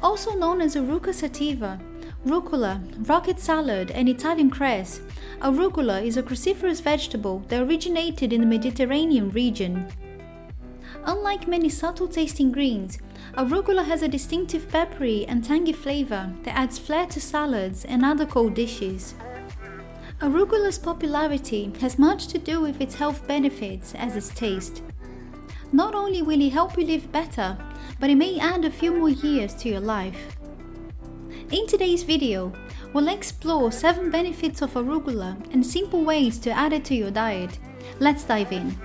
Also known as Aruca sativa, rucola, rocket salad, and Italian cress, arugula is a cruciferous vegetable that originated in the Mediterranean region. Unlike many subtle-tasting greens, arugula has a distinctive peppery and tangy flavor that adds flair to salads and other cold dishes. Arugula's popularity has much to do with its health benefits as its taste. Not only will it help you live better, but it may add a few more years to your life. In today's video, we'll explore 7 benefits of arugula and simple ways to add it to your diet. Let's dive in.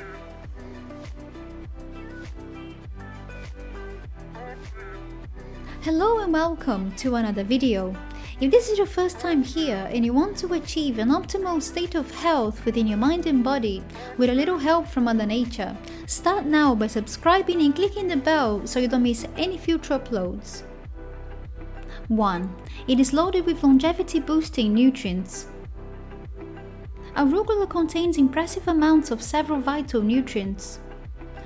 Hello and welcome to another video. If this is your first time here and you want to achieve an optimal state of health within your mind and body with a little help from Mother Nature, start now by subscribing and clicking the bell so you don't miss any future uploads. 1. It is loaded with longevity-boosting nutrients. Arugula contains impressive amounts of several vital nutrients.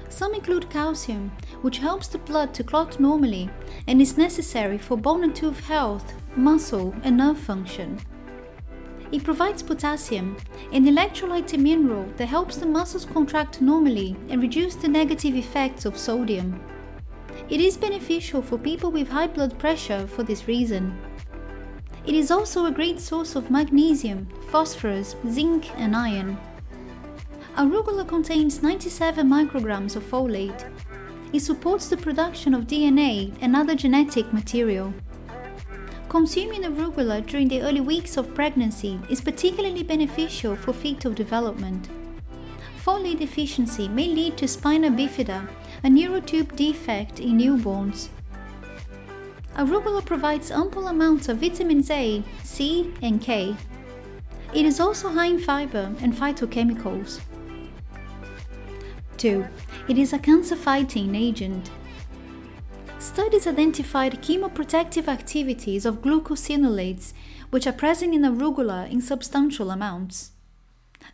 Some include calcium, which helps the blood to clot normally and is necessary for bone and tooth health, muscle and nerve function. It provides potassium, an electrolyte and mineral that helps the muscles contract normally and reduce the negative effects of sodium. It is beneficial for people with high blood pressure for this reason. It is also a great source of magnesium, phosphorus, zinc and iron. Arugula contains 97 micrograms of folate. It supports the production of DNA and other genetic material. Consuming arugula during the early weeks of pregnancy is particularly beneficial for fetal development. Folate deficiency may lead to spina bifida, a neurotube defect in newborns. Arugula provides ample amounts of vitamins A, C, and K. It is also high in fiber and phytochemicals. 2. It is a cancer-fighting agent. Studies identified chemoprotective activities of glucosinolates, which are present in arugula in substantial amounts.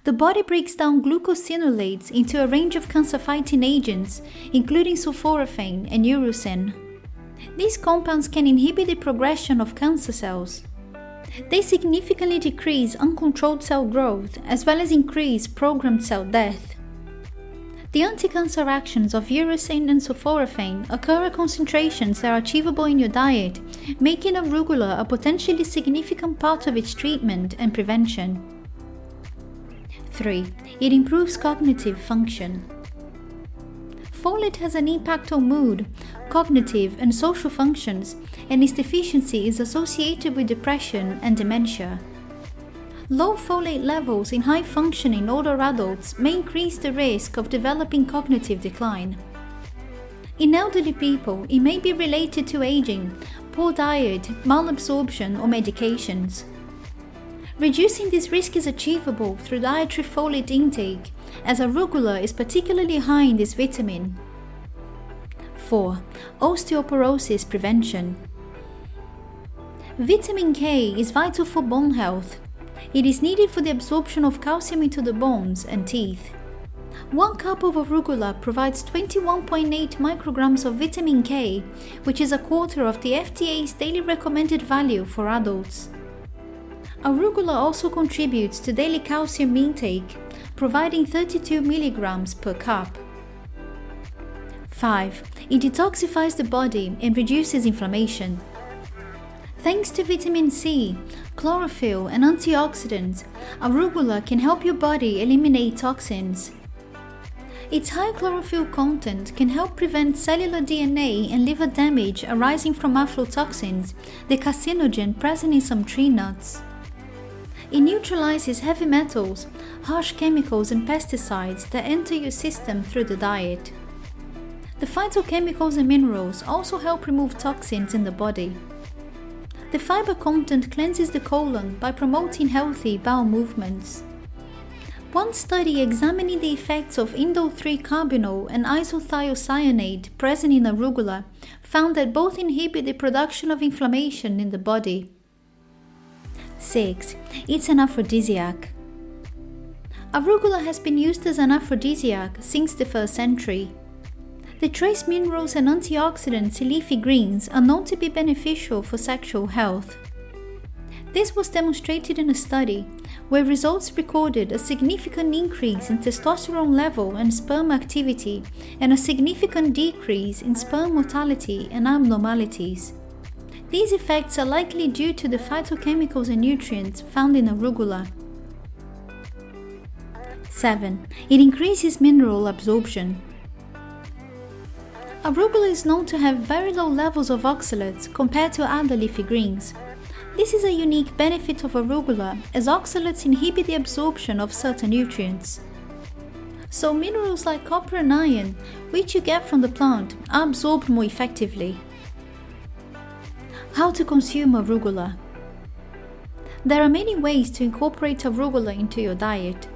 The body breaks down glucosinolates into a range of cancer-fighting agents, including sulforaphane and uracil. These compounds can inhibit the progression of cancer cells. They significantly decrease uncontrolled cell growth as well as increase programmed cell death. The anti-cancer actions of uracil and sulforaphane occur at concentrations that are achievable in your diet, making arugula a potentially significant part of its treatment and prevention. 3. It improves cognitive function. Folate has an impact on mood, cognitive and social functions, and its deficiency is associated with depression and dementia. Low folate levels in high-functioning older adults may increase the risk of developing cognitive decline. In elderly people, it may be related to aging, poor diet, malabsorption, or medications. Reducing this risk is achievable through dietary folate intake, as arugula is particularly high in this vitamin. 4. Osteoporosis prevention. Vitamin K is vital for bone health. It is needed for the absorption of calcium into the bones and teeth. 1 cup of arugula provides 21.8 micrograms of vitamin K, which is a quarter of the FDA's daily recommended value for adults. Arugula also contributes to daily calcium intake, providing 32 milligrams per cup. 5. It detoxifies the body and reduces inflammation. Thanks to vitamin C, chlorophyll and antioxidants, arugula can help your body eliminate toxins. Its high chlorophyll content can help prevent cellular DNA and liver damage arising from aflatoxins, the carcinogen present in some tree nuts. It neutralizes heavy metals, harsh chemicals and pesticides that enter your system through the diet. The phytochemicals and minerals also help remove toxins in the body. The fiber content cleanses the colon by promoting healthy bowel movements. One study examining the effects of indole-3-carbinol and isothiocyanate present in arugula found that both inhibit the production of inflammation in the body. 6. It's an aphrodisiac. Arugula has been used as an aphrodisiac since the 1st century. The trace minerals and antioxidants in leafy greens are known to be beneficial for sexual health. This was demonstrated in a study where results recorded a significant increase in testosterone level and sperm activity and a significant decrease in sperm mortality and abnormalities. These effects are likely due to the phytochemicals and nutrients found in arugula. 7. It increases mineral absorption. Arugula is known to have very low levels of oxalates compared to other leafy greens. This is a unique benefit of arugula, as oxalates inhibit the absorption of certain nutrients. So minerals like copper and iron, which you get from the plant, are absorbed more effectively. How to consume arugula? There are many ways to incorporate arugula into your diet.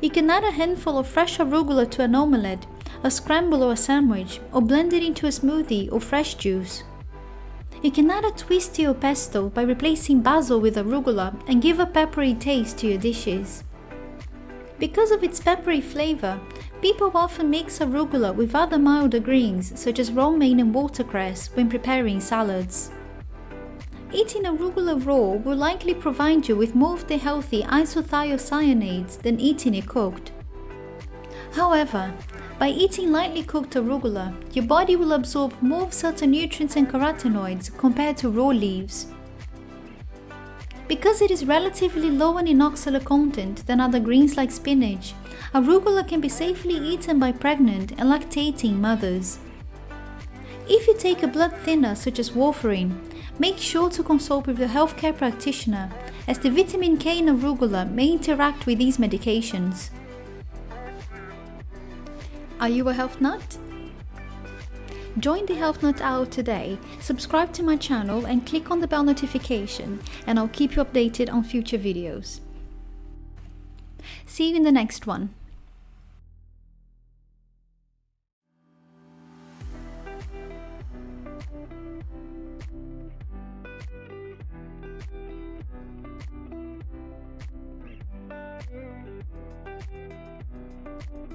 You can add a handful of fresh arugula to an omelette, a scramble or a sandwich, or blend it into a smoothie or fresh juice. You can add a twist to your pesto by replacing basil with arugula and give a peppery taste to your dishes. Because of its peppery flavor, people often mix arugula with other milder greens such as romaine and watercress when preparing salads. Eating arugula raw will likely provide you with more of the healthy isothiocyanates than eating it cooked. However, by eating lightly cooked arugula, your body will absorb more of certain nutrients and carotenoids compared to raw leaves. Because it is relatively lower in oxalate content than other greens like spinach, arugula can be safely eaten by pregnant and lactating mothers. If you take a blood thinner such as warfarin, make sure to consult with your healthcare practitioner, as the vitamin K in arugula may interact with these medications. Are you a health nut? Join the Health Nut Hour today, subscribe to my channel and click on the bell notification, and I'll keep you updated on future videos. See you in the next one.